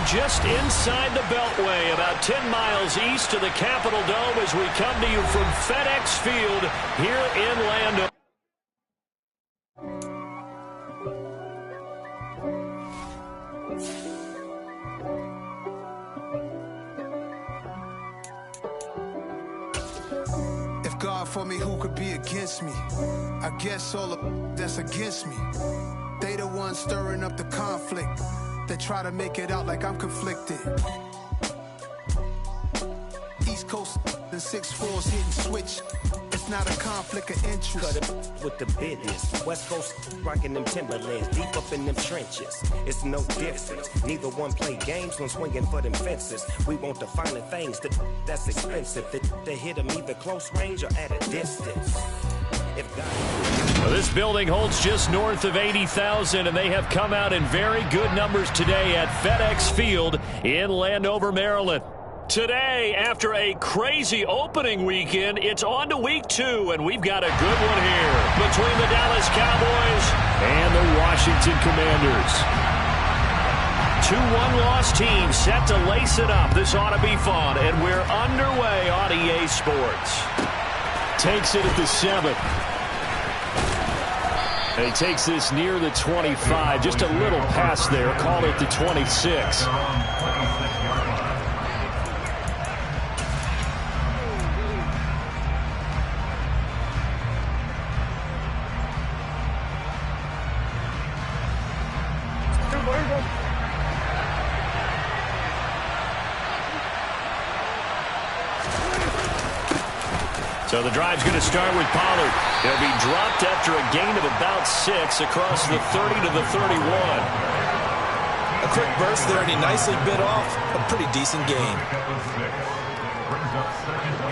just inside the Beltway, about 10 miles east of the Capitol Dome as we come to you from FedEx Field here in Landover. If God for me, who could be against me? I guess all of that's against me. They the ones stirring up the conflict. They try to make it out like I'm conflicted. East Coast and 6'4's hitting switch. It's not a conflict of interest. Cut it with the business. West Coast rocking them Timberlands, deep up in them trenches. It's no difference. Neither one play games when swinging for them fences. We want the finer things that's expensive. They hit them either close range or at a distance. Well, this building holds just north of 80,000, and they have come out in very good numbers today at FedEx Field in Landover, Maryland. Today, after a crazy opening weekend, it's on to week 2, and we've got a good one here between the Dallas Cowboys and the Washington Commanders. 2 one-loss teams set to lace it up. This ought to be fun, and we're underway on EA Sports. Takes it at the 7. He takes this near the 25. Just a little pass there. Call it the 26. So the drive's going to start with Pollard. He'll be dropped after a gain of about 6 across the 30 to the 31. A quick burst there, and he nicely bit off a pretty decent gain.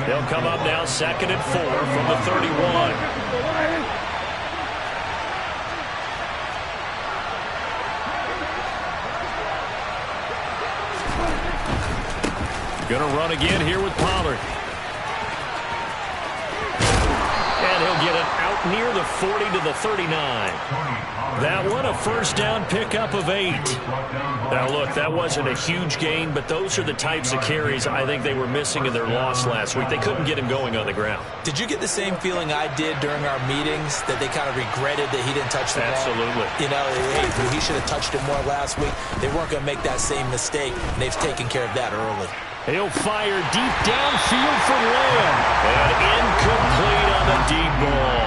They'll come up now 2nd and 4 from the 31. Going to run again here with Pollard. And he'll get it out near the 40 to the 39. That one, a first down pickup of 8. Now, look, that wasn't a huge gain, but those are the types of carries I think they were missing in their loss last week. They couldn't get him going on the ground. Did you get the same feeling I did during our meetings, that they kind of regretted that he didn't touch the ball? Absolutely. You know, hey, he should have touched it more last week. They weren't going to make that same mistake, and they've taken care of that early. He'll fire deep downfield for Lamb. And incomplete on the deep ball.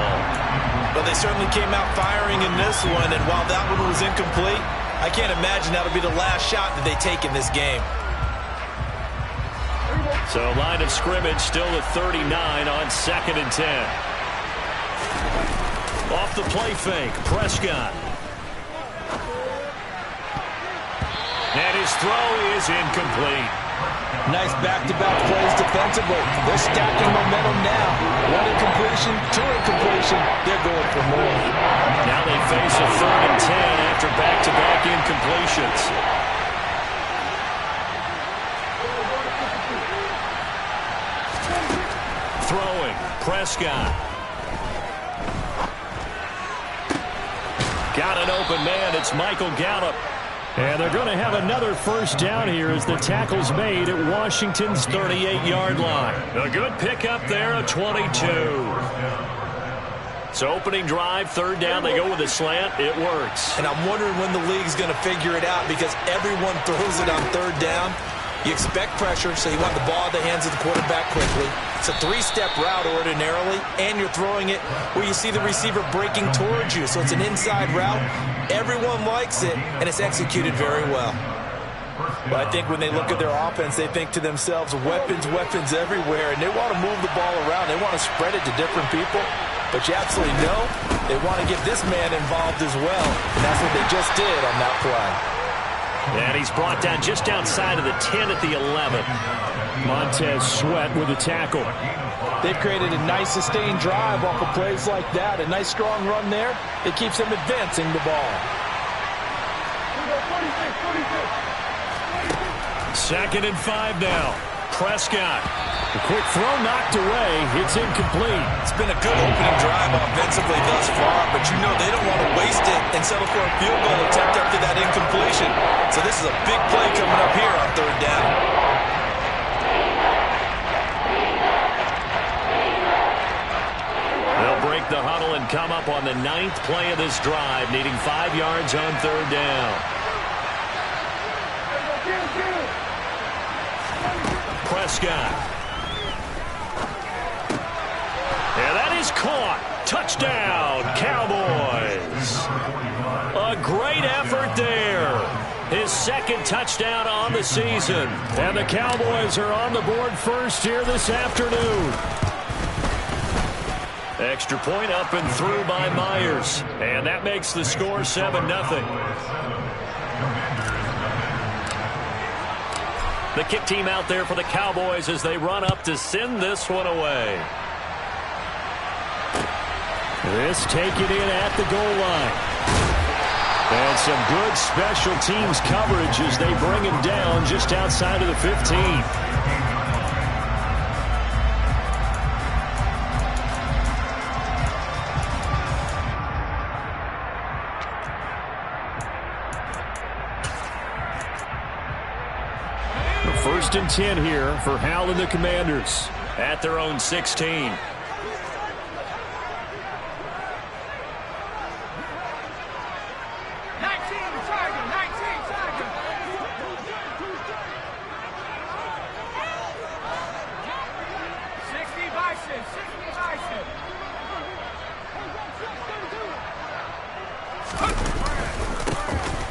But they certainly came out firing in this one, and while that one was incomplete, I can't imagine that'll be the last shot that they take in this game. So line of scrimmage still at 39 on 2nd and 10. Off the play fake, Prescott. And his throw is incomplete. Nice back-to-back plays defensively. They're stacking momentum now. 1 incompletion, 2 incompletion. They're going for more. Now they face a 3rd and 10 after back-to-back incompletions. Throwing, Prescott. Got an open man. It's Michael Gallup. And they're going to have another first down here as the tackle's made at Washington's 38-yard line. A good pickup there at 22. So opening drive, 3rd down, they go with a slant. It works. And I'm wondering when the league's going to figure it out, because everyone throws it on 3rd down. You expect pressure, so you want the ball in the hands of the quarterback quickly. It's a 3-step route ordinarily, and you're throwing it where you see the receiver breaking towards you. So it's an inside route. Everyone likes it, and it's executed very well. But I think when they look at their offense, they think to themselves, weapons, weapons everywhere, and they want to move the ball around. They want to spread it to different people. But you absolutely know they want to get this man involved as well, and that's what they just did on that play. And he's brought down just outside of the 10 at the 11. Montez Sweat with a tackle. They've created a nice sustained drive off of plays like that. A nice strong run there. It keeps them advancing the ball. 2nd and 5 now. Prescott. A quick throw knocked away. It's incomplete. It's been a good opening drive offensively thus far, but you know they don't want to waste it and settle for a field goal attempt after that incompletion. So this is a big play coming up here on third down. They'll break the huddle and come up on the 9th play of this drive, needing 5 yards on third down. Prescott. And that is caught. Touchdown, Cowboys. A great effort there. His second touchdown on the season. And the Cowboys are on the board first here this afternoon. Extra point up and through by Myers. And that makes the score 7-0. The kick team out there for the Cowboys as they run up to send this one away. This taken in at the goal line. And some good special teams coverage as they bring him down just outside of the 15. First and 10 here for Hal and the Commanders at their own 16.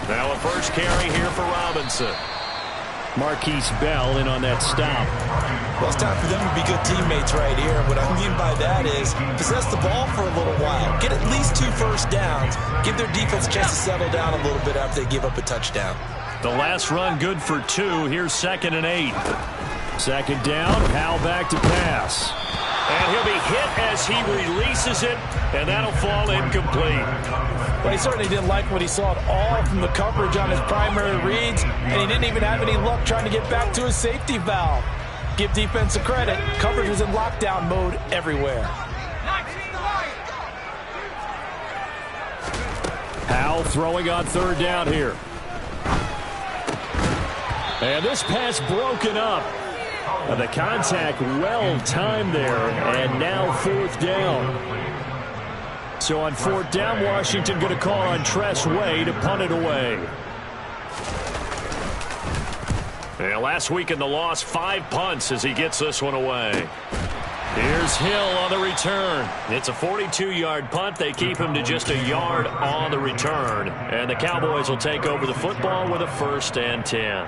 Now a first carry here for Robinson. Marquise Bell in on that stop. Well, it's time for them to be good teammates right here. What I mean by that is possess the ball for a little while. Get at least 2 first downs. Give their defense a chance to settle down a little bit after they give up a touchdown. The last run good for 2. Here's 2nd and 8. Second down, Hal back to pass. And he'll be hit as he releases it, and that'll fall incomplete. Well, he certainly didn't like what he saw at all from the coverage on his primary reads, and he didn't even have any luck trying to get back to his safety valve. Give defense a credit. Coverage was in lockdown mode everywhere. Hal throwing on third down here. And this pass broken up. And the contact well timed there, and now 4th down. So on 4th down, Washington going to call on Tress Way to punt it away. And last week in the loss, 5 punts as he gets this one away. Here's Hill on the return. It's a 42-yard punt. They keep him to just a yard on the return. And the Cowboys will take over the football with a 1st and 10.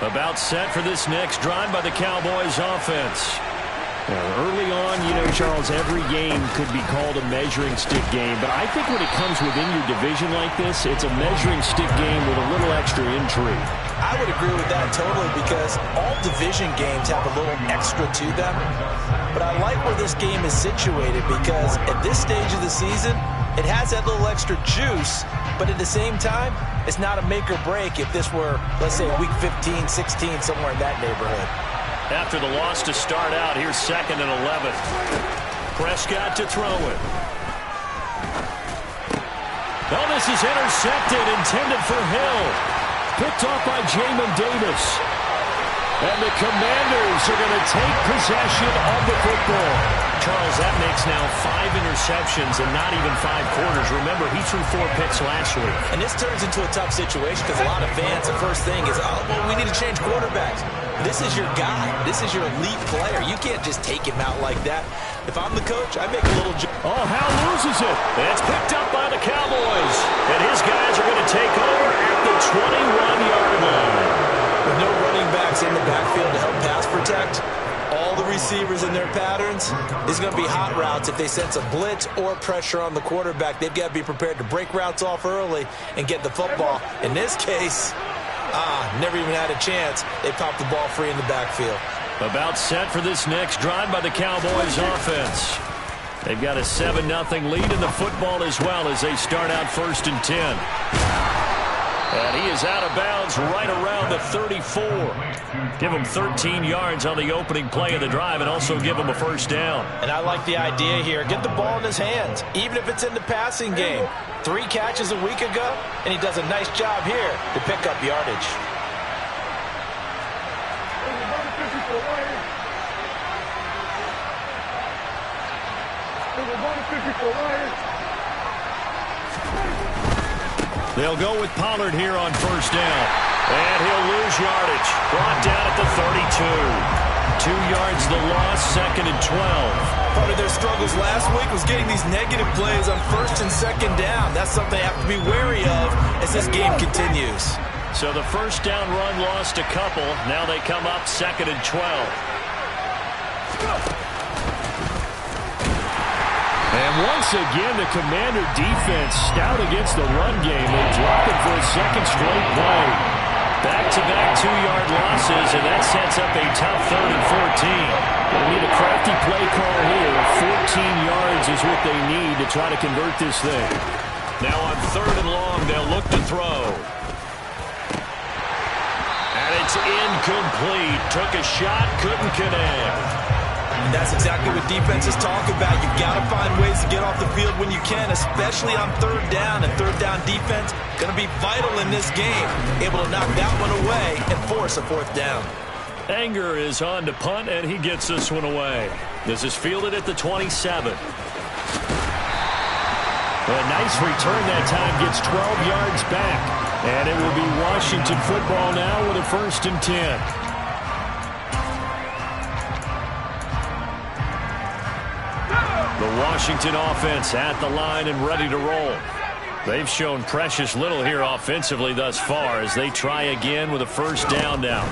About set for this next drive by the Cowboys offense. Early on, you know, Charles, every game could be called a measuring stick game. But I think when it comes within your division like this, it's a measuring stick game with a little extra intrigue. I would agree with that totally because all division games have a little extra to them. But I like where this game is situated because at this stage of the season, it has that little extra juice. But at the same time, it's not a make or break if this were, let's say, week 15, 16, somewhere in that neighborhood. After the loss to start out, here's 2nd and 11. Prescott to throw it. Oh, this is intercepted, intended for Hill. Picked off by Jamin Davis. And the Commanders are going to take possession of the football. Charles, that makes now 5 interceptions and not even 5 quarters. Remember, he threw 4 picks last week. And this turns into a tough situation because a lot of fans, the first thing is, oh, well, we need to change quarterbacks. This is your guy. This is your elite player. You can't just take him out like that. If I'm the coach, I make a little... Oh, Hal loses it. It's picked up by the Cowboys. And his guys are going to take over at the 21-yard line. With no running backs in the backfield to help pass protect, all the receivers in their patterns, is going to be hot routes if they sense a blitz or pressure on the quarterback. They've got to be prepared to break routes off early and get the football. In this case, never even had a chance. They popped the ball free in the backfield. About set for this next drive by the Cowboys offense. They've got a 7-0 lead in the football as well as they start out 1st and 10. And he is out of bounds right around the 34. Give him 13 yards on the opening play of the drive and also give him a first down. And I like the idea here. Get the ball in his hands, even if it's in the passing game. 3 catches a week ago, and he does a nice job here to pick up yardage. They'll go with Pollard here on first down. And he'll lose yardage. Brought down at the 32. 2 yards the loss, 2nd and 12. Part of their struggles last week was getting these negative plays on 1st and 2nd down. That's something they have to be wary of as this game continues. So the first down run lost a couple. Now they come up 2nd and 12. And once again, the Commander defense stout against the run game. They drop it for a 2nd straight play. Back-to-back 2-yard losses, and that sets up a tough 3rd and 14. They'll need a crafty play call here. 14 yards is what they need to try to convert this thing. Now on 3rd and long, they'll look to throw. And it's incomplete. Took a shot, couldn't connect. And that's exactly what defenses talk about. You've got to find ways to get off the field when you can, especially on 3rd down. And 3rd down defense going to be vital in this game. Able to knock that one away and force a 4th down. Anger is on to punt, and he gets this one away. This is fielded at the 27. A nice return that time, gets 12 yards back. And it will be Washington football now with a 1st and 10. The Washington offense at the line and ready to roll. They've shown precious little here offensively thus far as they try again with a 1st down now.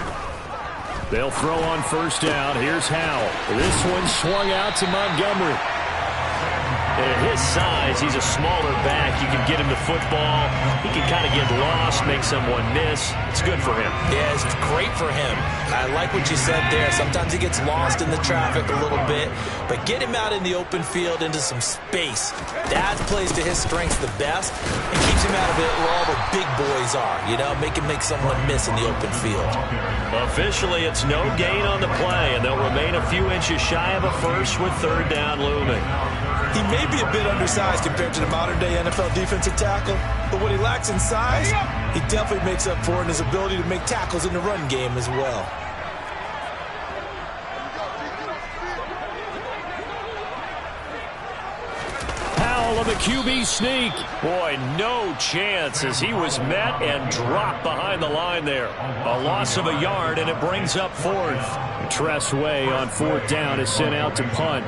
They'll throw on 1st down. Here's Howell. This one swung out to Montgomery. At his size, he's a smaller back. You can get him the football. He can kind of get lost, make someone miss. It's good for him. Yeah, it's great for him. I like what you said there. Sometimes he gets lost in the traffic a little bit, but get him out in the open field into some space. That plays to his strengths the best and keeps him out of it where all the big boys are. You know, make someone miss in the open field. Officially, it's no gain on the play, and they'll remain a few inches shy of a first with 3rd down looming. He may be a bit undersized compared to the modern-day NFL defensive tackle, but what he lacks in size, he definitely makes up for in his ability to make tackles in the run game as well. Howell on the QB sneak. Boy, no chance as he was met and dropped behind the line there. A loss of a yard, and it brings up 4th. Tress Way on 4th down is sent out to punt.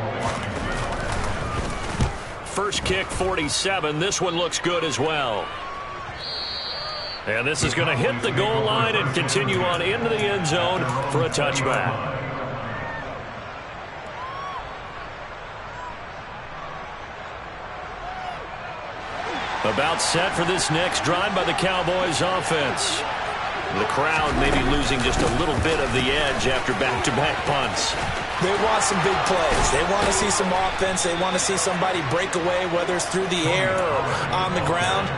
First kick, 47. This one looks good as well. And this is going to hit the goal line and continue on into the end zone for a touchback. About set for this next drive by the Cowboys offense. The crowd maybe losing just a little bit of the edge after back-to-back punts. They want some big plays. They want to see some offense. They want to see somebody break away, whether it's through the air or on the ground.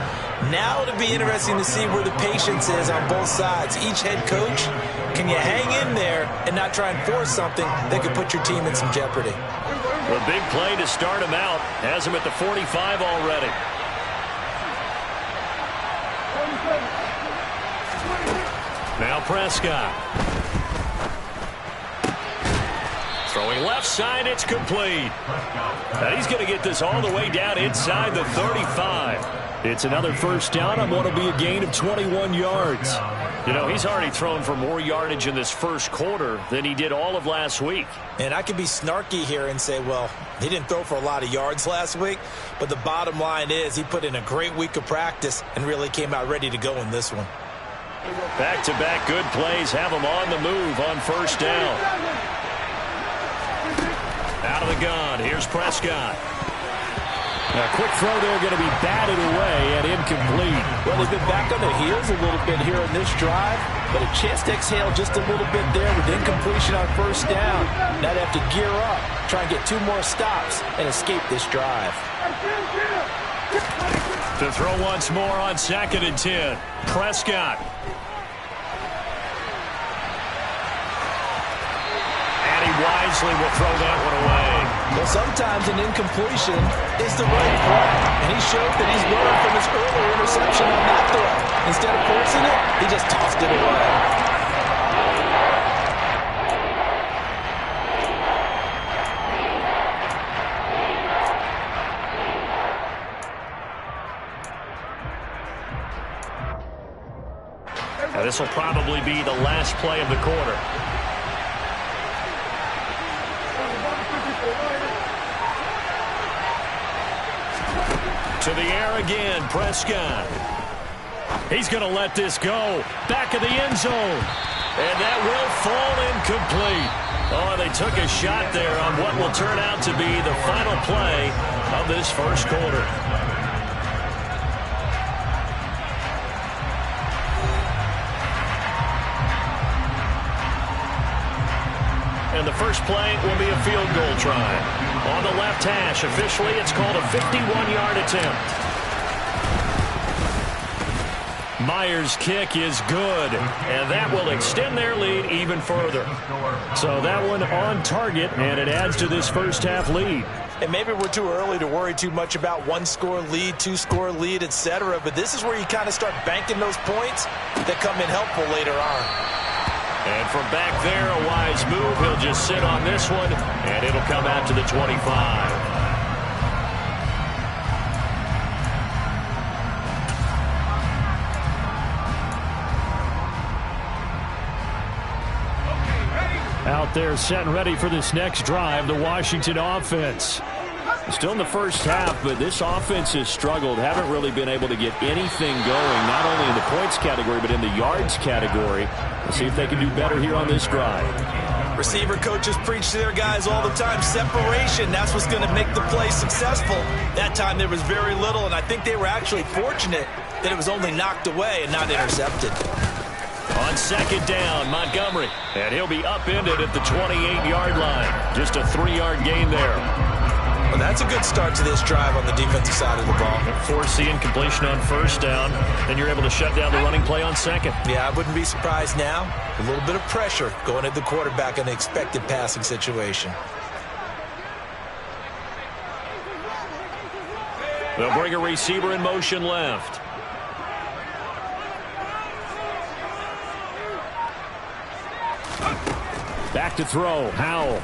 Now it'll be interesting to see where the patience is on both sides. Each head coach, can you hang in there and not try and force something that could put your team in some jeopardy? A big play to start him out. Has him at the 45 already. Now Prescott. Throwing left side, it's complete. And he's going to get this all the way down inside the 35. It's another 1st down on what will be a gain of 21 yards. You know, he's already thrown for more yardage in this first quarter than he did all of last week. And I could be snarky here and say, well, he didn't throw for a lot of yards last week, but the bottom line is he put in a great week of practice and really came out ready to go in this one. Back-to-back good plays have him on the move on 1st down. Out of the gun, here's Prescott. A quick throw there going to be batted away and incomplete. Well, they've been back on their heels a little bit here in this drive, but a chance to exhale just a little bit there with incompletion on first down. Now they have to gear up, try and get 2 more stops, and escape this drive. To throw once more on 2nd and 10. Prescott. And he wisely will throw that one away. Well, sometimes an incompletion is the right play, and he showed that he's learned from his earlier interception on that throw. Instead of forcing it, he just tossed it away. Now, this will probably be the last play of the quarter. To the air again, Prescott. He's going to let this go. Back of the end zone. And that will fall incomplete. Oh, they took a shot there on what will turn out to be the final play of this first quarter. And the first play will be a field goal try. On the left hash, officially, it's called a 51-yard attempt. Myers' kick is good, and that will extend their lead even further. So that one on target, and it adds to this first half lead. And maybe we're too early to worry too much about 1-score lead, 2-score lead, etc. But this is where you kind of start banking those points that come in helpful later on. And from back there, a wise move. He'll just sit on this one, and it'll come out to the 25. Out there set and ready for this next drive, the Washington offense. Still in the first half, but this offense has struggled. Haven't really been able to get anything going, not only in the points category, but in the yards category. Let's see if they can do better here on this drive. Receiver coaches preach to their guys all the time. Separation, that's what's going to make the play successful. That time there was very little, and I think they were actually fortunate that it was only knocked away and not intercepted. On second down, Montgomery. And he'll be upended at the 28-yard line. Just a 3-yard gain there. Well, that's a good start to this drive on the defensive side of the ball. Force the incompletion on first down. Then you're able to shut down the running play on second. Yeah, I wouldn't be surprised now. A little bit of pressure going at the quarterback in the expected passing situation. They'll bring a receiver in motion left. Back to throw, Howell.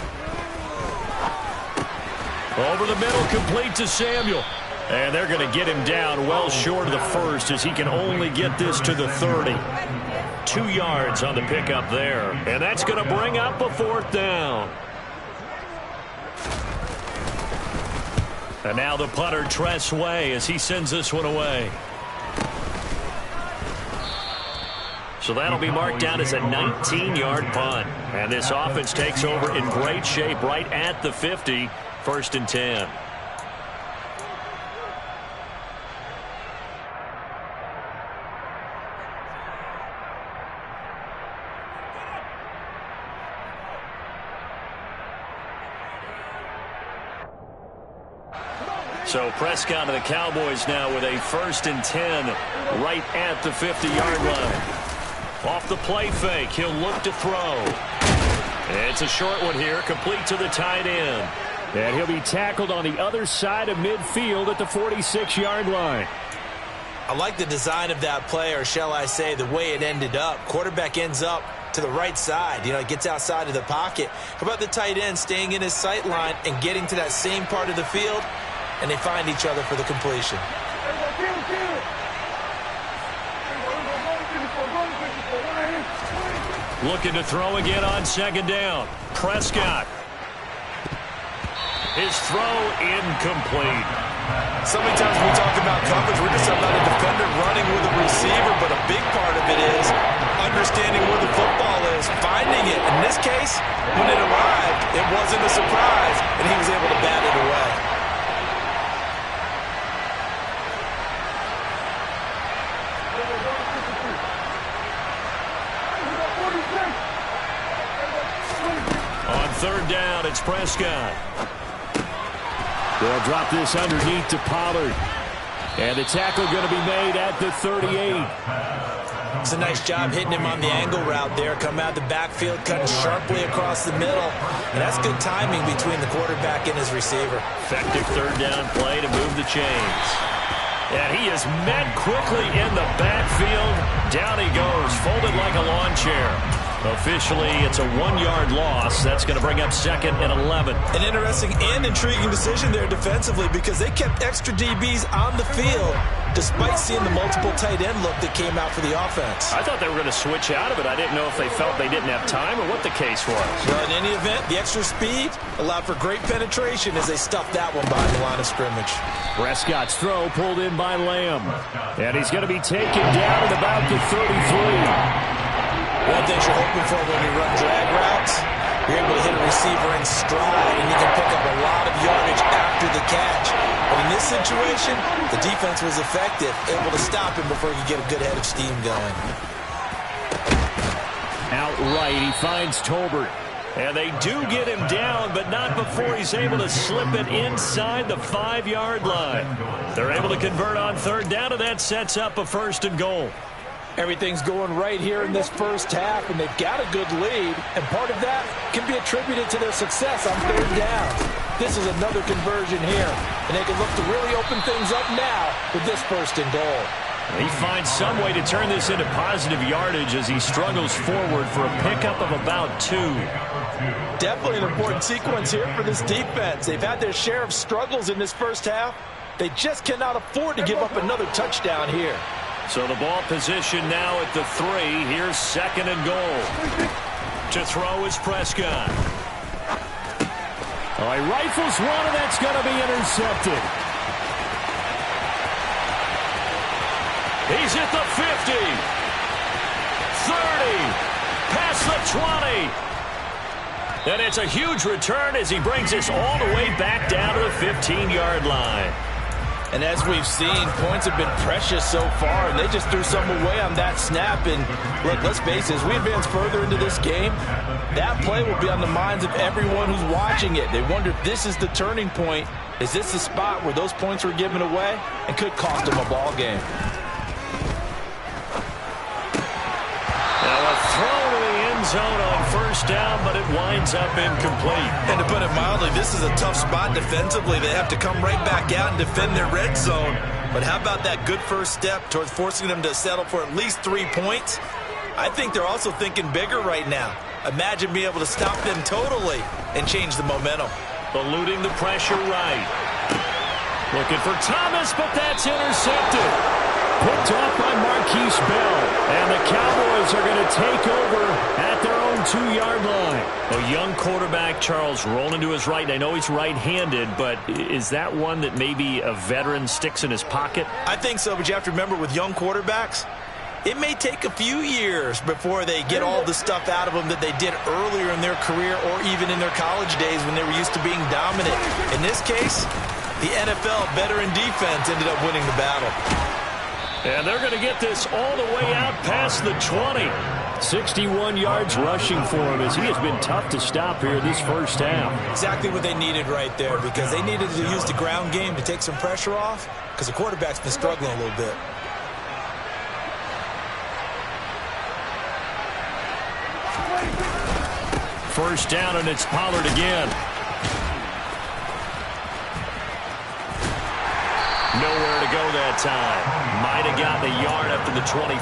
Over the middle, complete to Samuel. And they're going to get him down well short of the first as he can only get this to the 30. 2 yards on the pickup there. And that's going to bring up a 4th down. And now the punter, Tress Way, as he sends this one away. So that'll be marked down as a 19-yard punt. And this offense takes over in great shape right at the 50. 1st and 10. So Prescott of the Cowboys now with a 1st and 10 right at the 50-yard line. Off the play fake, he'll look to throw. It's a short one here, complete to the tight end. And he'll be tackled on the other side of midfield at the 46-yard line. I like the design of that play, or shall I say the way it ended up. Quarterback ends up to the right side. You know, it gets outside of the pocket. How about the tight end staying in his sight line and getting to that same part of the field, and they find each other for the completion. Looking to throw again on second down. Prescott. His throw incomplete. So many times when we talk about coverage, we're just about a defender running with a receiver, but a big part of it is understanding where the football is, finding it. In this case, when it arrived, it wasn't a surprise, and he was able to bat it away. third down. It's Prescott. They'll drop this underneath to Pollard. And the tackle going to be made at the 38. It's a nice job hitting him on the angle route there. Come out the backfield, cutting sharply across the middle. And that's good timing between the quarterback and his receiver. Effective third down play to move the chains. And he is met quickly in the backfield. Down he goes, folded like a lawn chair. Officially, it's a 1-yard loss. That's going to bring up 2nd and 11. An interesting and intriguing decision there defensively because they kept extra DBs on the field despite seeing the multiple tight end look that came out for the offense. I thought they were going to switch out of it. I didn't know if they felt they didn't have time or what the case was. Well, in any event, the extra speed allowed for great penetration as they stuffed that one behind the line of scrimmage. Prescott's throw pulled in by Lamb. And he's going to be taken down at about the 33. One thing you're hoping for when you run drag routes, you're able to hit a receiver in stride, and you can pick up a lot of yardage after the catch. But in this situation, the defense was effective, able to stop him before he could get a good head of steam going. Outright, he finds Tolbert. And they do get him down, but not before he's able to slip it inside the 5-yard line. They're able to convert on third down, and that sets up a 1st and goal. Everything's going right here in this first half, and they've got a good lead, and part of that can be attributed to their success on third down. This is another conversion here, and they can look to really open things up now with this 1st and goal. He finds some way to turn this into positive yardage as he struggles forward for a pickup of about 2. Definitely an important sequence here for this defense. They've had their share of struggles in this first half. They just cannot afford to give up another touchdown here. So the ball position now at the 3. Here's 2nd and goal. To throw is Prescott. Oh, he rifles one, and that's going to be intercepted. He's at the 50. 30. Past the 20. And it's a huge return as he brings us all the way back down to the 15-yard line. And as we've seen, points have been precious so far, and they just threw some away on that snap. And look, let's face it, as we advance further into this game, that play will be on the minds of everyone who's watching it. They wonder if this is the turning point. Is this the spot where those points were given away and could cost them a ball game? Now a throw to the end zone on 1st down, but it winds up incomplete. And to put it mildly, this is a tough spot defensively. They have to come right back out and defend their red zone. But how about that good first step towards forcing them to settle for at least 3 points? I think they're also thinking bigger right now. Imagine being able to stop them totally and change the momentum. Eluding the pressure right. Looking for Thomas, but that's intercepted. Picked off by Marquise Bell. And the Cowboys are going to take over at their own 2-yard line. A young quarterback, Charles, rolling to his right. I know he's right-handed, but is that one that maybe a veteran sticks in his pocket? I think so, but you have to remember with young quarterbacks, it may take a few years before they get all the stuff out of them that they did earlier in their career or even in their college days when they were used to being dominant. In this case, the NFL veteran defense ended up winning the battle. And they're going to get this all the way out past the 20. 61 yards rushing for him as he has been tough to stop here this first half. Exactly what they needed right there because they needed to use the ground game to take some pressure off because the quarterback's been struggling a little bit. First down, and it's Pollard again. Nowhere to go that time. Might have gotten a yard up to the 25.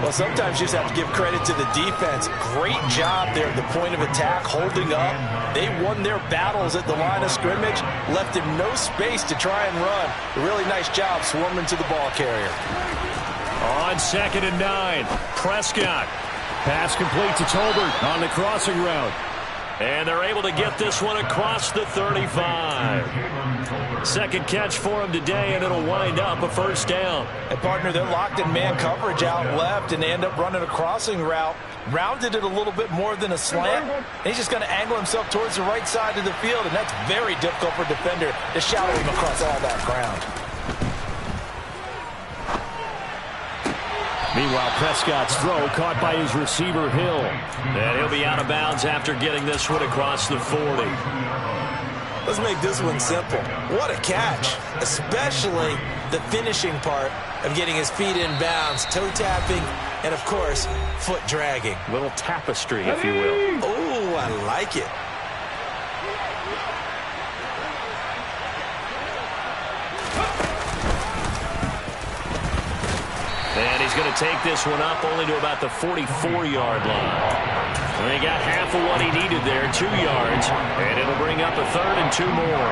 Well, sometimes you just have to give credit to the defense. Great job there at the point of attack, holding up. They won their battles at the line of scrimmage, left him no space to try and run. A really nice job swarming to the ball carrier. On 2nd and 9, Prescott. Pass complete to Tolbert on the crossing route. And they're able to get this one across the 35. Second catch for him today, and it'll wind up a first down. And, partner, they're locked in man coverage out left, and they end up running a crossing route. Rounded it a little bit more than a slant. And he's just going to angle himself towards the right side of the field, and that's very difficult for a defender to shadow him across all that ground. Meanwhile, Prescott's throw caught by his receiver, Hill. And he'll be out of bounds after getting this one across the 40. Let's make this one simple. What a catch, especially the finishing part of getting his feet in bounds, toe tapping, and of course, foot dragging. Little tapestry, if you will. Oh, I like it. And he's going to take this one up only to about the 44-yard line. And he got half of what he needed there, 2 yards, and it'll bring up a 3rd and 2 more.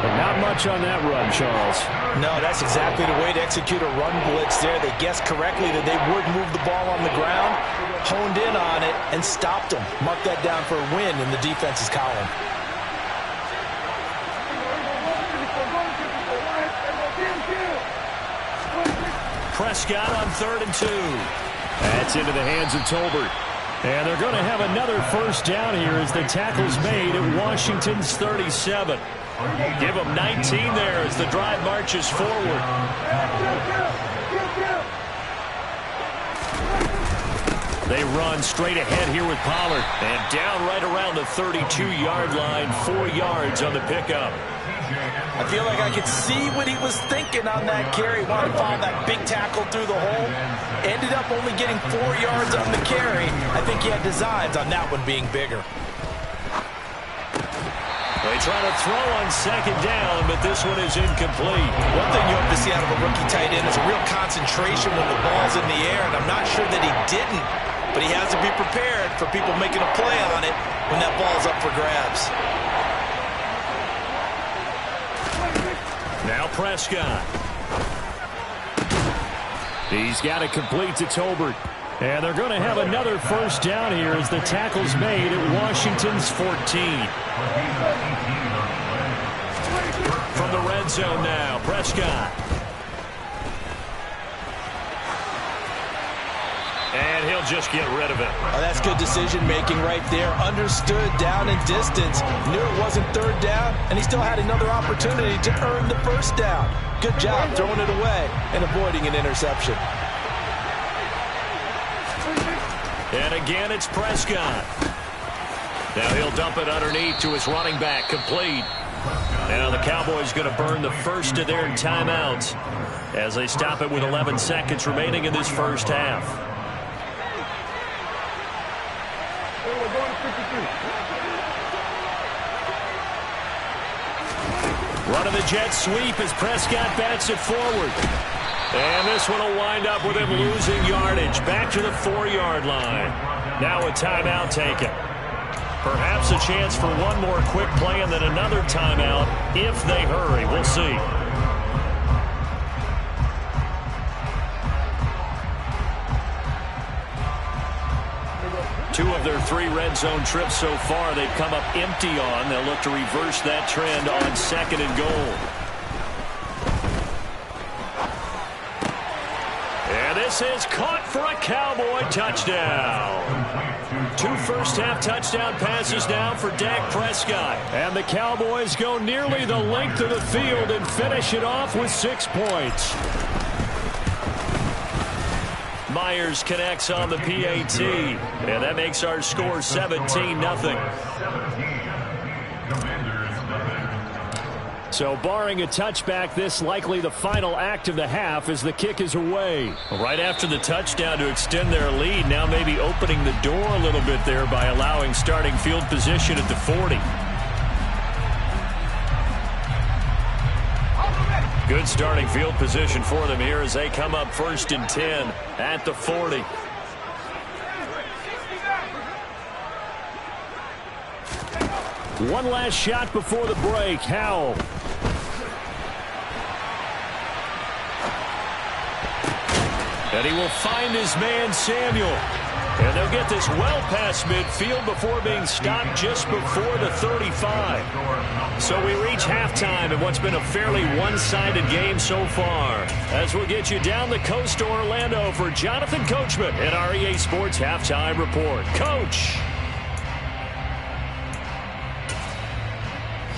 But not much on that run, Charles. No, that's exactly the way to execute a run blitz there. They guessed correctly that they would move the ball on the ground, honed in on it, and stopped them. Mark that down for a win in the defense's column. Prescott on 3rd and 2. That's into the hands of Tolbert. And they're going to have another first down here as the tackle's made at Washington's 37. Give them 19 there as the drive marches forward. They run straight ahead here with Pollard. And down right around the 32-yard line, 4 yards on the pickup. I feel like I could see what he was thinking on that carry. Wanted to follow that big tackle through the hole. Ended up only getting 4 yards on the carry. I think he had designs on that one being bigger. They try to throw on 2nd down, but this one is incomplete. One thing you hope to see out of a rookie tight end is a real concentration when the ball's in the air, and I'm not sure that he didn't, but he has to be prepared for people making a play on it when that ball's up for grabs. Now Prescott. He's got it complete to Tolbert. And they're going to have another first down here as the tackle's made at Washington's 14. From the red zone now, Prescott. And he'll just get rid of it. Oh, that's good decision-making right there. Understood down and distance. Knew it wasn't 3rd down, and he still had another opportunity to earn the first down. Good job throwing it away and avoiding an interception. And again, it's Prescott. Now he'll dump it underneath to his running back, complete. Now the Cowboys going to burn the first of their timeouts as they stop it with 11 seconds remaining in this first half. Run of the jet sweep as Prescott bats it forward. And this one will wind up with him losing yardage back to the 4-yard line. Now a timeout taken. Perhaps a chance for one more quick play and then another timeout if they hurry. We'll see. Two of their 3 red zone trips so far they've come up empty on. They'll look to reverse that trend on 2nd and goal. And this is caught for a Cowboy touchdown. 2 first-half touchdown passes now for Dak Prescott. And the Cowboys go nearly the length of the field and finish it off with 6 points. Myers connects on the PAT, and that makes our score 17-0. So barring a touchback, this likely the final act of the half as the kick is away. Right after the touchdown to extend their lead, now maybe opening the door a little bit there by allowing starting field position at the 40. Good starting field position for them here as they come up 1st and 10 at the 40. One last shot before the break. Howell. And he will find his man Samuel. And they'll get this well past midfield before being stopped just before the 35. So we reach halftime in what's been a fairly one-sided game so far. As we'll get you down the coast to Orlando for Jonathan Coachman at our EA Sports Halftime Report. Coach.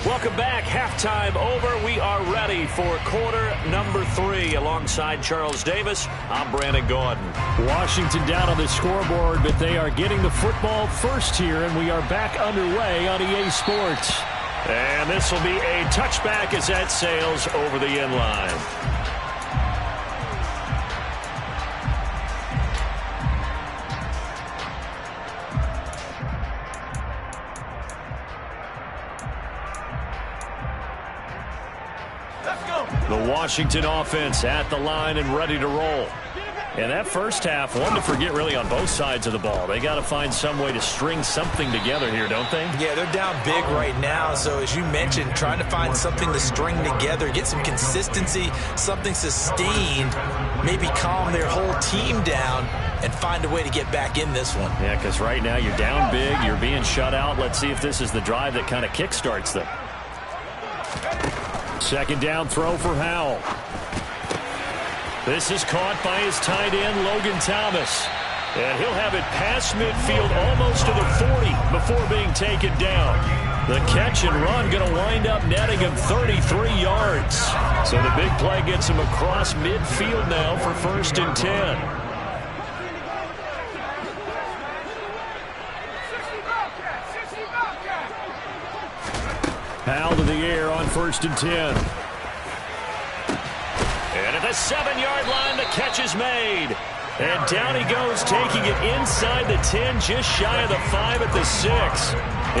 Welcome back. Halftime over. We are ready for quarter number 3. Alongside Charles Davis, I'm Brandon Gaudin. Washington down on the scoreboard, but they are getting the football first here, and we are back underway on EA Sports. And this will be a touchback as that sails over the end line. The Washington offense at the line and ready to roll. And that first half, one to forget really on both sides of the ball. They got to find some way to string something together here, don't they? Yeah, they're down big right now. So as you mentioned, trying to find something to string together, get some consistency, something sustained, maybe calm their whole team down and find a way to get back in this one. Yeah, because right now you're down big, you're being shut out. Let's see if this is the drive that kind of kickstarts them. Second down throw for Howell. This is caught by his tight end, Logan Thomas. And he'll have it past midfield almost to the 40 before being taken down. The catch and run going to wind up netting him 33 yards. So the big play gets him across midfield now for 1st and 10. Howell to the air on 1st and 10. And at the 7-yard line, the catch is made. And down he goes, taking it inside the 10, just shy of the 5 at the 6.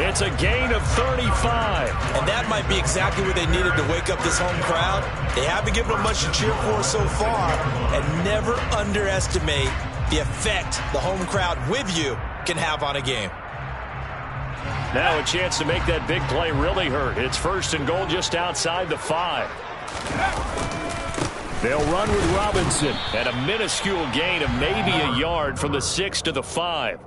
It's a gain of 35. And that might be exactly what they needed to wake up this home crowd. They haven't given them much to cheer for so far. And never underestimate the effect the home crowd with you can have on a game. Now a chance to make that big play really hurt. It's 1st and goal just outside the 5. They'll run with Robinson at a minuscule gain of maybe a yard from the 6 to the 5.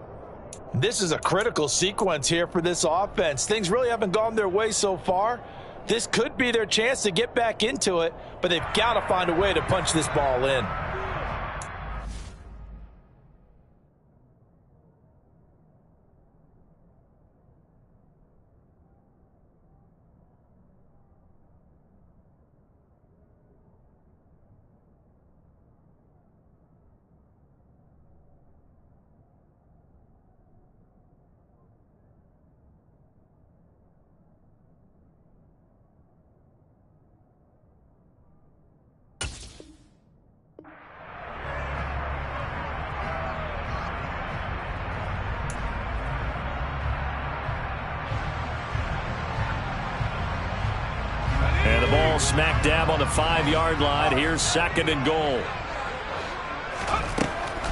This is a critical sequence here for this offense. Things really haven't gone their way so far. This could be their chance to get back into it, but they've got to find a way to punch this ball in. And the ball smack dab on the 5-yard line. Here's 2nd and goal.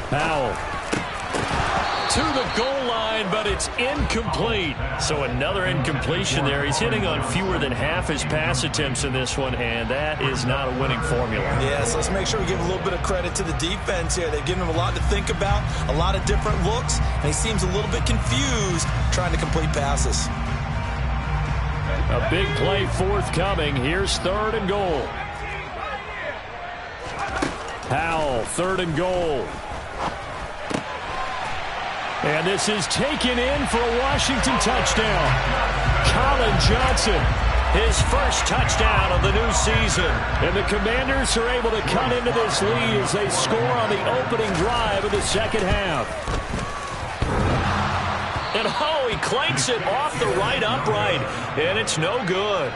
Howell to the goal line, but it's incomplete. So another incompletion there. He's hitting on fewer than half his pass attempts in this one, and that is not a winning formula. Yeah, so let's make sure we give a little bit of credit to the defense here. They've given him a lot to think about, a lot of different looks, and he seems a little bit confused trying to complete passes. A big play forthcoming. Here's 3rd and goal. Howell, 3rd and goal. And this is taken in for a Washington touchdown. Colin Johnson, his first touchdown of the new season. And the Commanders are able to cut into this lead as they score on the opening drive of the 2nd half. And oh, he clanks it off the right upright, and it's no good.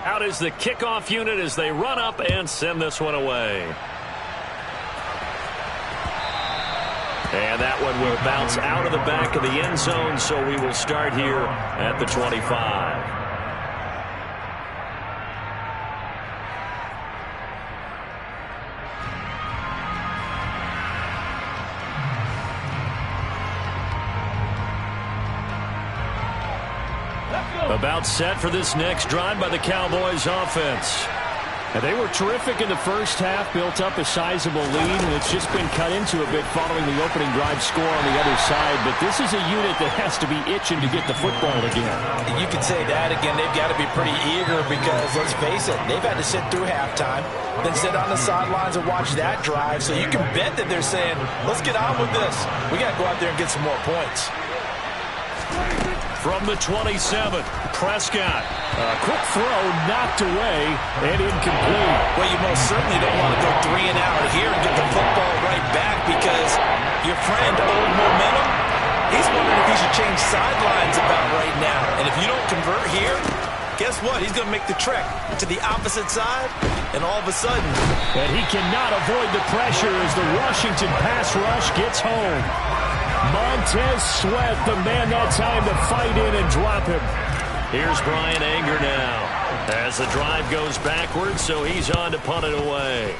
Out is the kickoff unit as they run up and send this one away. And that one will bounce out of the back of the end zone, so we will start here at the 25. About set for this next drive by the Cowboys offense. And they were terrific in the first half, built up a sizable lead, and it's just been cut into a bit following the opening drive score on the other side. But this is a unit that has to be itching to get the football again. You could say that again. They've got to be pretty eager because, let's face it, they've had to sit through halftime, then sit on the sidelines and watch that drive. So you can bet that they're saying, let's get on with this. We got to go out there and get some more points. From the 27, Prescott. A quick throw knocked away and incomplete. Well, you most certainly don't want to go 3 and out here and get the football right back because your friend, old momentum, he's wondering if he should change sidelines about right now. And if you don't convert here, guess what? He's going to make the trek to the opposite side, and all of a sudden. And he cannot avoid the pressure as the Washington pass rush gets home. Montez Sweat, the man that time to fight in and drop him. Here's Brian Anger now as the drive goes backwards, so he's on to punt it away.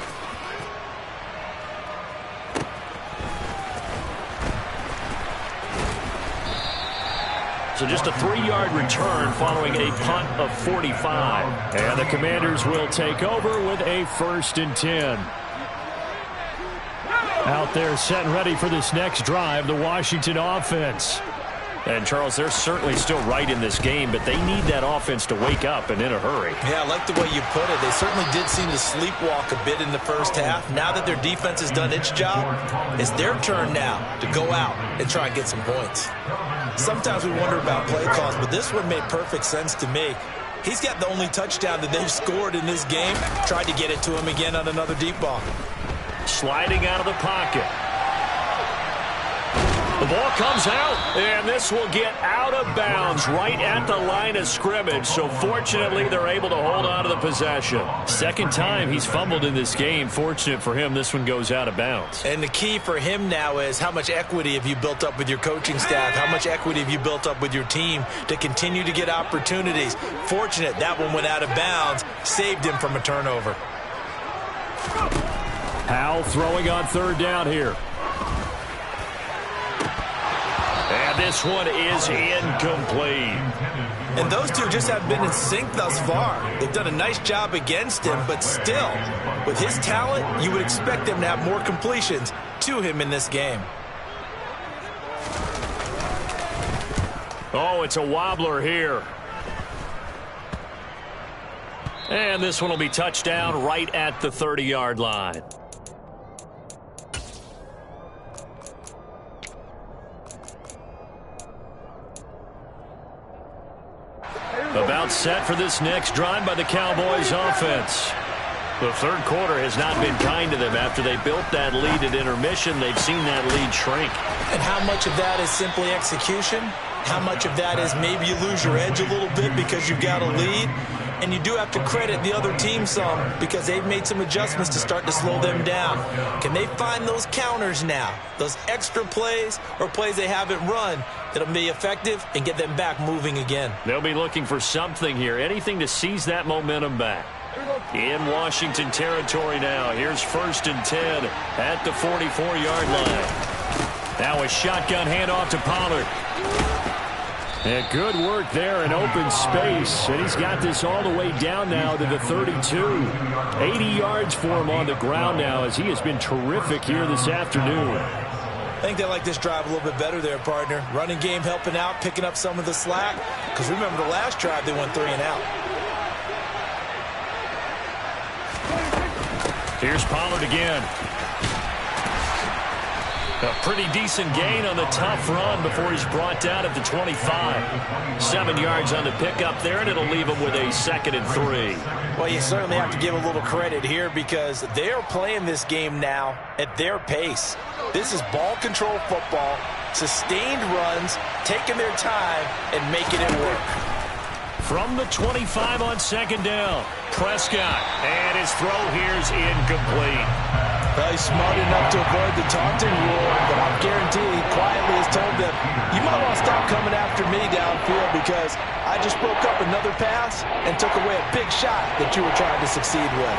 So just a 3-yard return following a punt of 45. And the Commanders will take over with a 1st and 10. Out there set and ready for this next drive, the Washington offense. And, Charles, they're certainly still right in this game, but they need that offense to wake up and in a hurry. Yeah, I like the way you put it. They certainly did seem to sleepwalk a bit in the first half. Now that their defense has done its job, it's their turn now to go out and try and get some points. Sometimes we wonder about play calls, but this one made perfect sense to me. He's got the only touchdown that they've scored in this game. Tried to get it to him again on another deep ball. Sliding out of the pocket. The ball comes out, and this will get out of bounds right at the line of scrimmage. So fortunately, they're able to hold on to the possession. Second time he's fumbled in this game. Fortunate for him, this one goes out of bounds. And the key for him now is how much equity have you built up with your coaching staff? How much equity have you built up with your team to continue to get opportunities? Fortunate that one went out of bounds, saved him from a turnover. Howell throwing on 3rd down here. And this one is incomplete. And those two just haven't been in sync thus far. They've done a nice job against him, but still, with his talent, you would expect them to have more completions to him in this game. Oh, it's a wobbler here. And this one will be touchdown right at the 30-yard line. About set for this next drive by the Cowboys offense. The third quarter has not been kind to them. After they built that lead at intermission, they've seen that lead shrink. And how much of that is simply execution? How much of that is maybe you lose your edge a little bit because you've got a lead? And you do have to credit the other team some because they've made some adjustments to start to slow them down. Can they find those counters now, those extra plays or plays they haven't run that'll be effective and get them back moving again? They'll be looking for something here, anything to seize that momentum back. In Washington territory now. Here's 1st and 10 at the 44-yard line. Now a shotgun handoff to Pollard. And good work there in open space. And he's got this all the way down now to the 32. 80 yards for him on the ground now as he has been terrific here this afternoon. I think they like this drive a little bit better there, partner. Running game helping out, picking up some of the slack. Because remember the last drive, they went 3 and out. Here's Pollard again. A pretty decent gain on the tough run before he's brought down at the 25. 7 yards on the pickup there, and it'll leave him with a 2nd and 3. Well, you certainly have to give a little credit here because they're playing this game now at their pace. This is ball control football, sustained runs, taking their time, and making it work. From the 25 on 2nd down, Prescott, and his throw here's incomplete. Well, he's smart enough to avoid the taunting rule, but I'm guaranteed he quietly has told them, you might want to stop coming after me downfield because I just broke up another pass and took away a big shot that you were trying to succeed with.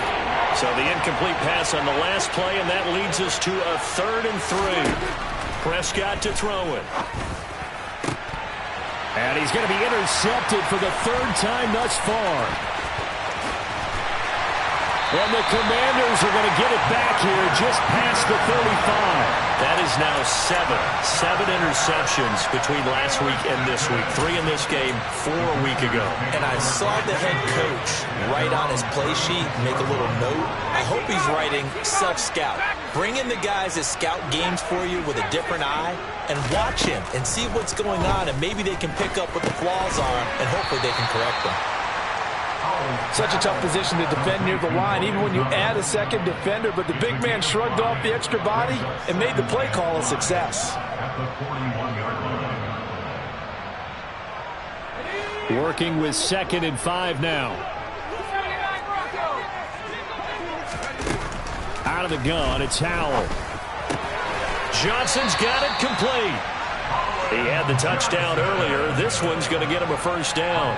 So the incomplete pass on the last play, and that leads us to a 3rd and 3. Prescott to throw it. And he's going to be intercepted for the 3rd time thus far. And the Commanders are going to get it back here just past the 35. That is now seven interceptions between last week and this week. 3 in this game, 4 a week ago. And I saw the head coach write on his play sheet, make a little note. I hope he's writing self-scout. Bring in the guys that scout games for you with a different eye and watch him and see what's going on, and maybe they can pick up what the flaws are, and hopefully they can correct them. Such a tough position to defend near the line, even when you add a second defender, but the big man shrugged off the extra body and made the play call a success. Working with 2nd and 5 now. Out of the gun, it's Howell. Johnson's got it complete. He had the touchdown earlier. This one's going to get him a first down.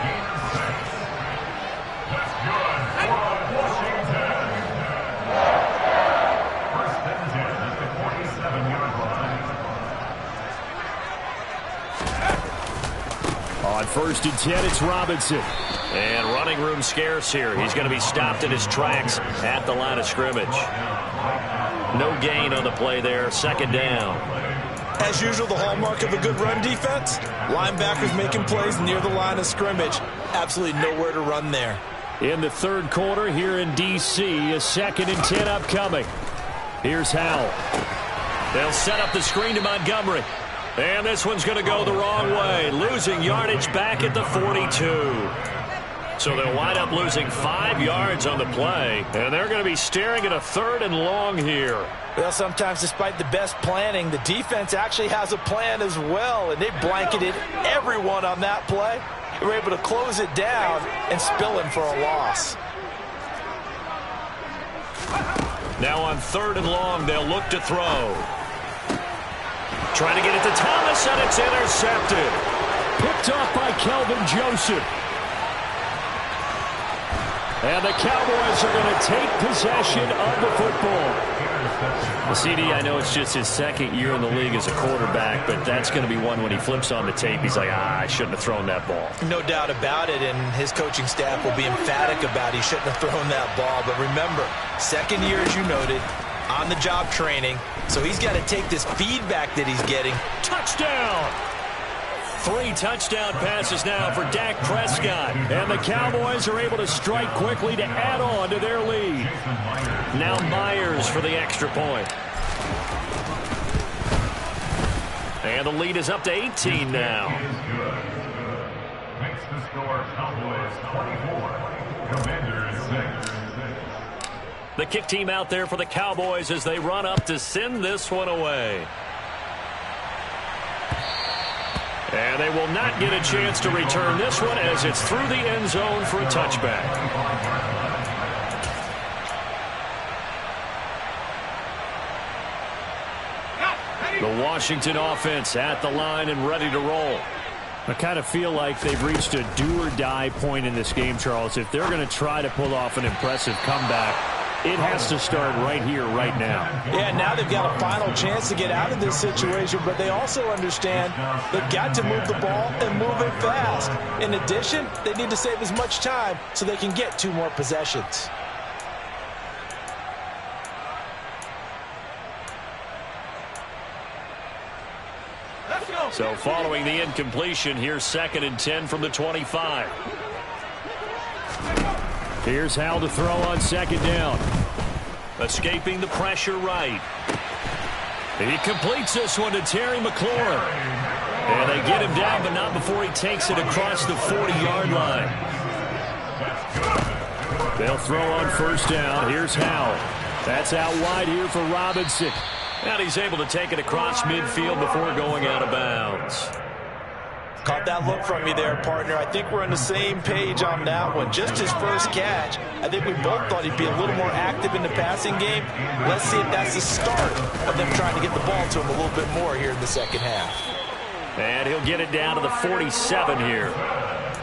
On 1st and 10, it's Robinson. And running room scarce here. He's going to be stopped in his tracks at the line of scrimmage. No gain on the play there. 2nd down. As usual, the hallmark of a good run defense, linebackers making plays near the line of scrimmage. Absolutely nowhere to run there. In the 3rd quarter here in D.C., a 2nd and 10 upcoming. Here's Howell. They'll set up the screen to Montgomery. And this one's going to go the wrong way, losing yardage back at the 42. So they'll wind up losing 5 yards on the play, and they're going to be staring at a 3rd and long here. Well, sometimes despite the best planning, the defense actually has a plan as well, and they blanketed everyone on that play. They were able to close it down and spill in for a loss. Now on 3rd and long, they'll look to throw. Trying to get it to Thomas, and it's intercepted. Picked off by Kelvin Joseph. And the Cowboys are going to take possession of the football. CD, I know it's just his 2nd year in the league as a quarterback, but that's going to be one when he flips on the tape, he's like, I shouldn't have thrown that ball. No doubt about it, and his coaching staff will be emphatic about he shouldn't have thrown that ball. But remember, 2nd year, as you noted, on-the-job training, so he's got to take this feedback that he's getting. Touchdown! 3 touchdown passes now for Dak Prescott. And the Cowboys are able to strike quickly to add on to their lead. Now Myers for the extra point. And the lead is up to 18 now. Makes the score Cowboys 24, Commanders 6. The kick team out there for the Cowboys as they run up to send this one away. And they will not get a chance to return this one as it's through the end zone for a touchback. The Washington offense at the line and ready to roll. I kind of feel like they've reached a do-or-die point in this game, Charles. If they're going to try to pull off an impressive comeback, it has to start right here, right now. Yeah, now they've got a final chance to get out of this situation, but they also understand they've got to move the ball and move it fast. In addition, they need to save as much time so they can get 2 more possessions. So following the incompletion, here's 2nd and 10 from the 25. Here's Howell to throw on 2nd down. Escaping the pressure right. He completes this one to Terry McLaurin. And they get him down, but not before he takes it across the 40-yard line. They'll throw on 1st down. Here's Howell. That's out wide here for Robinson. And he's able to take it across midfield before going out of bounds. Caught that look from you there, partner. I think we're on the same page on that one. Just his first catch. I think we both thought he'd be a little more active in the passing game. Let's see if that's the start of them trying to get the ball to him a little bit more here in the 2nd half. And he'll get it down to the 47 here.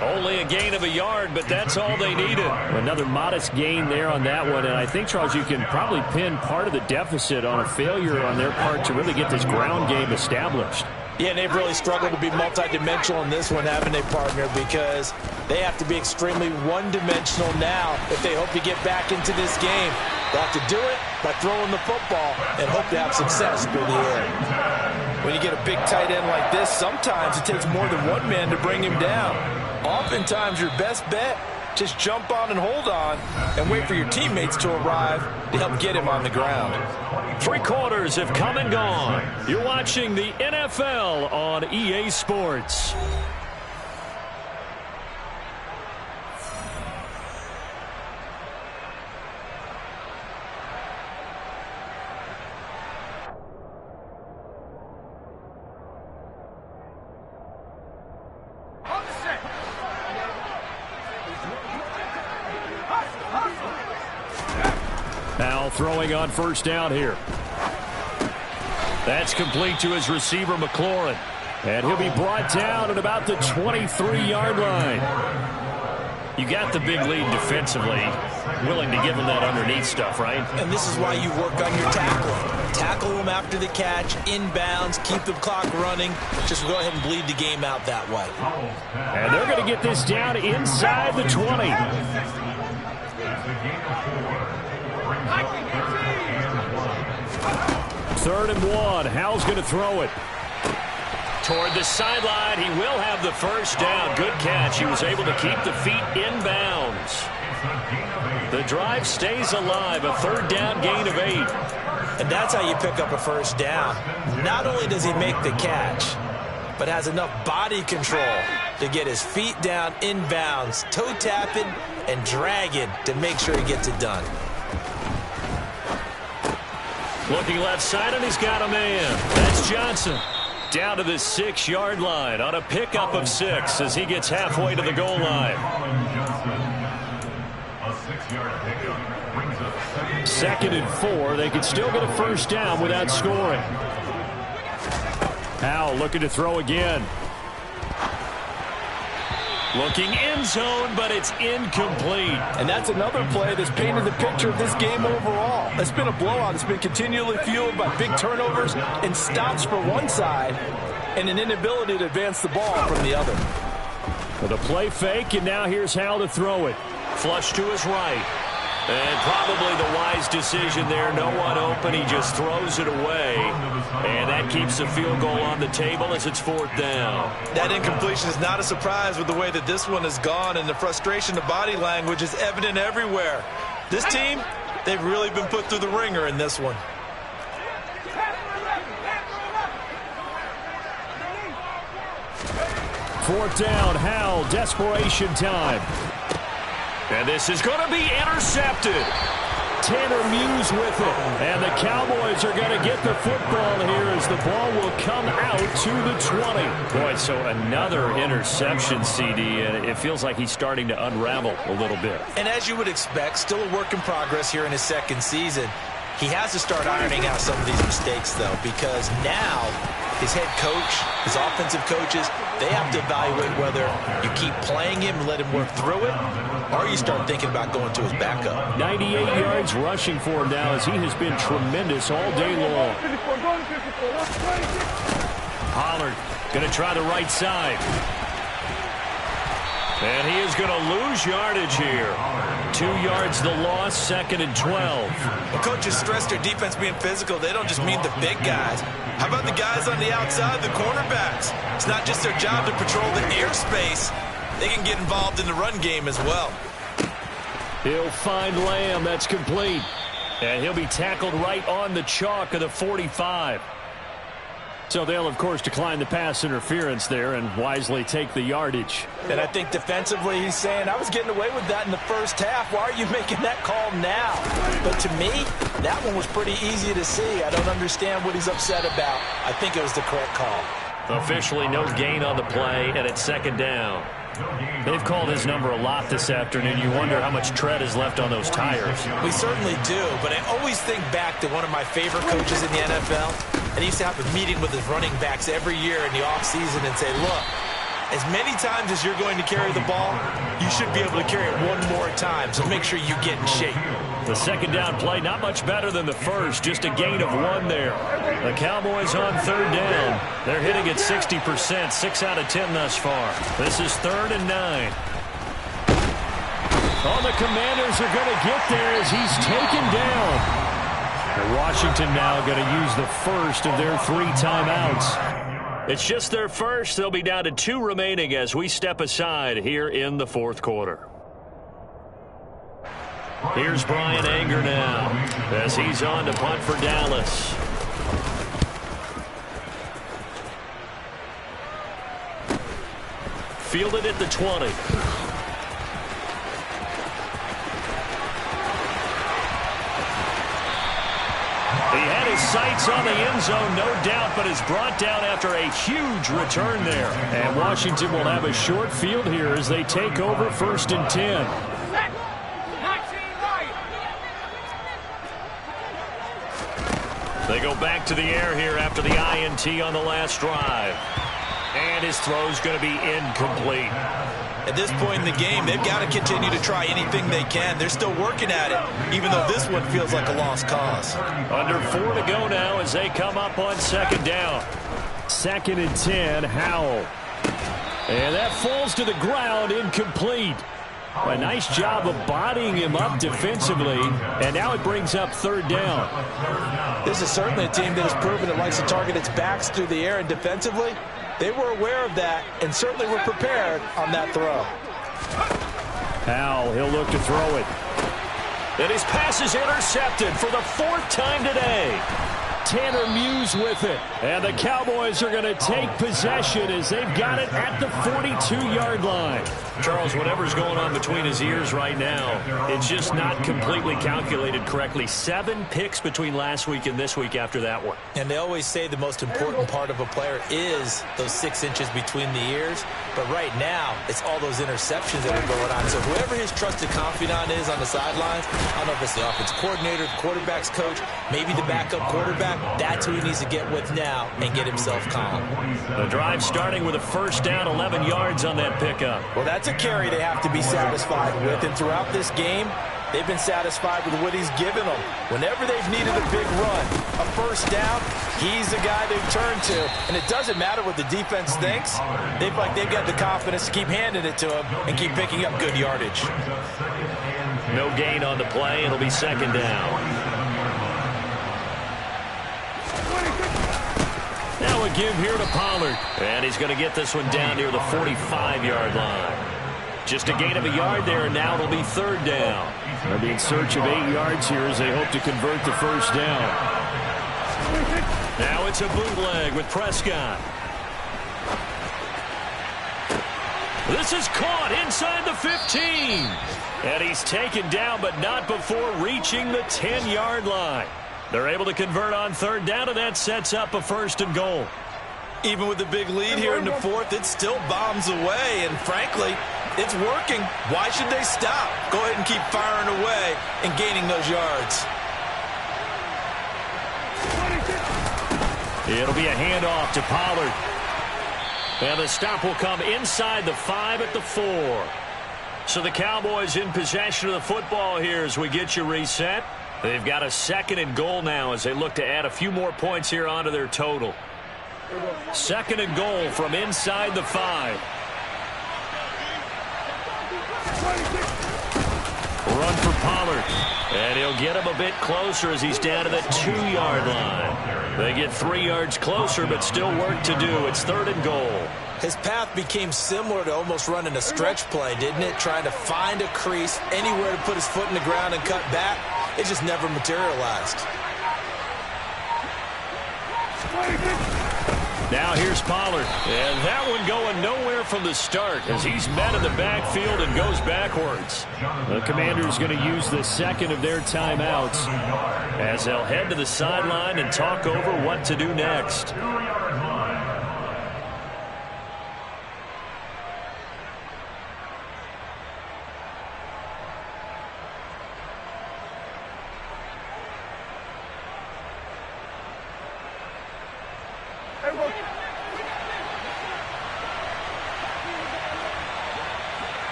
Only a gain of a yard, but that's all they needed. Another modest gain there on that one. And I think, Charles, you can probably pin part of the deficit on a failure on their part to really get this ground game established. Yeah, and they've really struggled to be multidimensional in this one, haven't they, partner? Because they have to be extremely one-dimensional now if they hope to get back into this game. They'll have to do it by throwing the football and hope to have success through the air. When you get a big tight end like this, sometimes it takes more than one man to bring him down. Oftentimes, your best bet, just jump on and hold on and wait for your teammates to arrive to help get him on the ground. 3 quarters have come and gone. You're watching the NFL on EA Sports. Now throwing on first down here. That's complete to his receiver, McLaurin. And he'll be brought down at about the 23-yard line. You got the big lead defensively. Willing to give him that underneath stuff, right? And this is why you work on your tackling. Tackle him after the catch, inbounds, keep the clock running. Just go ahead and bleed the game out that way. And they're going to get this down inside the 20. Third and 1. Howell's going to throw it. Toward the sideline. He will have the first down. Good catch. He was able to keep the feet inbounds. The drive stays alive. A third down gain of 8. And that's how you pick up a first down. Not only does he make the catch, but has enough body control to get his feet down inbounds, toe tapping and dragging to make sure he gets it done. Looking left side, and he's got a man. That's Johnson. Down to the 6-yard line on a pickup of 6 as he gets halfway to the goal line. Second and 4. They could still get a first down without scoring. Howell looking to throw again. Looking end zone, but it's incomplete. And that's another play that's painted the picture of this game overall. It's been a blowout. It's been continually fueled by big turnovers and stops for one side and an inability to advance the ball from the other. With a play fake, and now here's Howell to throw it. Flush to his right. And probably the wise decision there. No one open. He just throws it away. And that keeps the field goal on the table as it's 4th down. That incompletion is not a surprise with the way that this one has gone, and the frustration of body language is evident everywhere. This team, they've really been put through the ringer in this one. Fourth down, Howell, desperation time. And this is going to be intercepted. Tanner Muse with it. And the Cowboys are going to get the football here as the ball will come out to the 20. Boy, so another interception, CD, and it feels like he's starting to unravel a little bit. And as you would expect, still a work in progress here in his second season. He has to start ironing out some of these mistakes, though, because now his head coach, his offensive coaches, they have to evaluate whether you keep playing him and let him work through it, or you start thinking about going to his backup. 98 yards rushing for him now as he has been tremendous all day long. Pollard going to try the right side. And he is going to lose yardage here. 2 yards the loss, 2nd and 12. Well, coaches stress their defense being physical. They don't just mean the big guys. How about the guys on the outside, the cornerbacks? It's not just their job to patrol the airspace. They can get involved in the run game as well. He'll find Lamb. That's complete. And he'll be tackled right on the chalk of the 45. So they'll, of course, decline the pass interference there and wisely take the yardage. And I think defensively he's saying, I was getting away with that in the first half. Why are you making that call now? But to me, that one was pretty easy to see. I don't understand what he's upset about. I think it was the correct call. Officially no gain on the play, and it's 2nd down. They've called his number a lot this afternoon. You wonder how much tread is left on those tires. We certainly do, but I always think back to one of my favorite coaches in the NFL. And he used to have a meeting with his running backs every year in the offseason and say, look, as many times as you're going to carry the ball, you should be able to carry it one more time, so make sure you get in shape. The second down play, not much better than the first, just a gain of 1 there. The Cowboys on third down. They're hitting at 60%, 6 out of 10 thus far. This is 3rd and 9. Oh, the Commanders are going to get there as he's taken down. And Washington now going to use the first of their 3 timeouts. It's just their first. They'll be down to 2 remaining as we step aside here in the 4th quarter. Here's Brian Anger now as he's on to punt for Dallas. Fielded at the 20. He had his sights on the end zone, no doubt, but is brought down after a huge return there. And Washington will have a short field here as they take over 1st and 10. They go back to the air here after the INT on the last drive. And his throw's going to be incomplete. At this point in the game, they've got to continue to try anything they can. They're still working at it, even though this one feels like a lost cause. Under 4 to go now as they come up on 2nd down. 2nd and 10, Howell. And that falls to the ground, incomplete. A nice job of bodying him up defensively, and now it brings up 3rd down. This is certainly a team that has proven it likes to target its backs through the air, and defensively, they were aware of that and certainly were prepared on that throw. Howell, he'll look to throw it. And his pass is intercepted for the 4th time today. Tanner Muse with it. And the Cowboys are going to take possession as they've got it at the 42-yard line. Charles, whatever's going on between his ears right now, it's just not completely calculated correctly. 7 picks between last week and this week after that one. And they always say the most important part of a player is those 6 inches between the ears. But right now, it's all those interceptions that are going on. So whoever his trusted confidant is on the sidelines, I don't know if it's the offensive coordinator, the quarterback's coach, maybe the backup quarterback, that's who he needs to get with now and get himself calm. The drive starting with a 1st down, 11 yards on that pickup. Well, that's a carry they have to be satisfied with. And throughout this game, they've been satisfied with what he's given them. Whenever they've needed a big run, a 1st down, he's the guy they've turned to. And it doesn't matter what the defense thinks. They've got the confidence to keep handing it to him and keep picking up good yardage. No gain on the play. It'll be 2nd down. Now a give here to Pollard. And he's going to get this one down near the 45-yard line. Just a gain of a yard there, and now it'll be 3rd down. They'll be in search of 8 yards here as they hope to convert the 1st down. Now it's a bootleg with Prescott. This is caught inside the 15. And he's taken down, but not before reaching the 10-yard line. They're able to convert on 3rd down, and that sets up a 1st and goal. Even with the big lead here in the 4th, it still bombs away, and frankly, it's working. Why should they stop? Go ahead and keep firing away and gaining those yards. It'll be a handoff to Pollard. And the stop will come inside the 5 at the 4. So the Cowboys in possession of the football here as we get you reset. They've got a 2nd and goal now as they look to add a few more points here onto their total. 2nd and goal from inside the 5. Run for Pollard. And he'll get him a bit closer as he's down to the 2-yard line. They get 3 yards closer, but still work to do. It's 3rd and goal. His path became similar to almost running a stretch play, didn't it? Trying to find a crease, anywhere to put his foot in the ground and cut back. It just never materialized. Now here's Pollard. And that one going nowhere from the start as he's met in the backfield and goes backwards. The Commanders going to use the 2nd of their timeouts as they'll head to the sideline and talk over what to do next.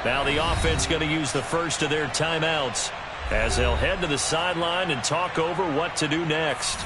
Now the offense going to use the first of their timeouts as they'll head to the sideline and talk over what to do next.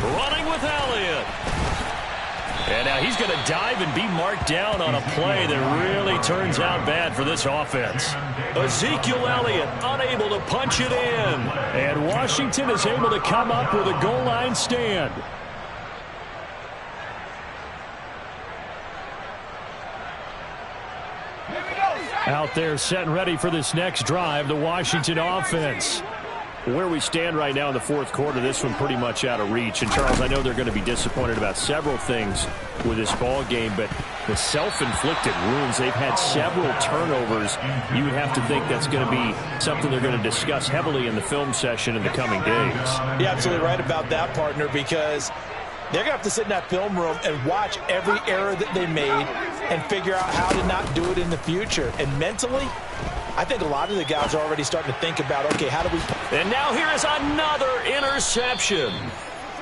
Running with Elliott. And now he's going to dive and be marked down on a play that really turns out bad for this offense. Ezekiel Elliott unable to punch it in. And Washington is able to come up with a goal line stand. Out there set and ready for this next drive, the Washington offense. Where we stand right now in the fourth quarter, this one pretty much out of reach. And, Charles, I know they're going to be disappointed about several things with this ball game, but the self-inflicted wounds, they've had several turnovers. You would have to think that's going to be something they're going to discuss heavily in the film session in the coming days. You're absolutely right about that, partner, because they're going to have to sit in that film room and watch every error that they made and figure out how to not do it in the future. And mentally, I think a lot of the guys are already starting to think about, okay, how do we... And now here is another interception.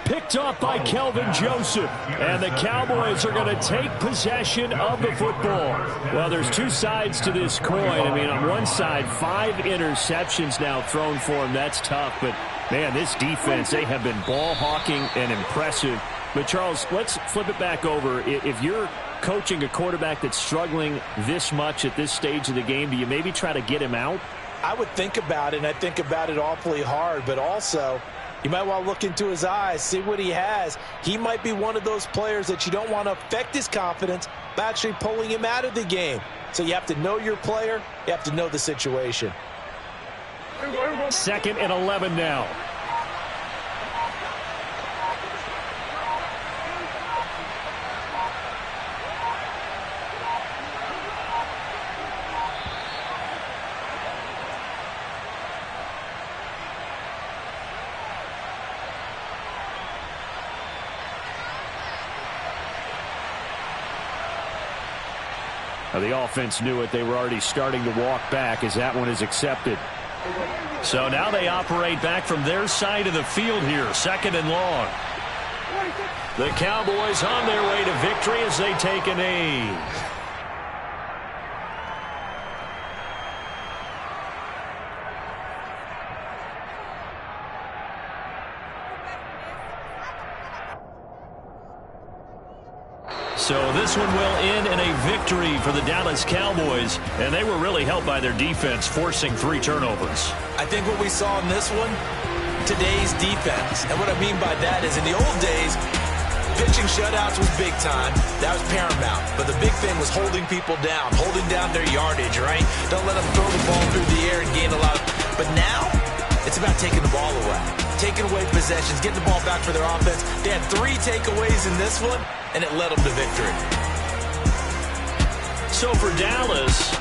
Picked off by Kelvin Joseph. And the Cowboys are going to take possession of the football. Well, there's two sides to this coin. I mean, on one side, 5 interceptions now thrown for him. That's tough. But, man, this defense, they have been ball hawking and impressive. But, Charles, let's flip it back over. If you're coaching a quarterback that's struggling this much at this stage of the game, do you maybe try to get him out? I would think about it, and I think about it awfully hard. But also, you might want to look into his eyes, see what he has. He might be one of those players that you don't want to affect his confidence by actually pulling him out of the game. So you have to know your player. You have to know the situation. 2nd and 11 now. Now, the offense knew it. They were already starting to walk back as that one is accepted. So now they operate back from their side of the field here, 2nd and long. The Cowboys on their way to victory as they take a knee. So this one will end in a victory for the Dallas Cowboys, and they were really helped by their defense, forcing 3 turnovers. I think what we saw in this one, today's defense. And what I mean by that is in the old days, pitching shutouts was big time. That was paramount. But the big thing was holding people down, holding down their yardage, right? Don't let them throw the ball through the air and gain a lot. But now, it's about taking the ball away. Taking away possessions, getting the ball back for their offense. They had 3 takeaways in this one, and it led them to victory. So for Dallas...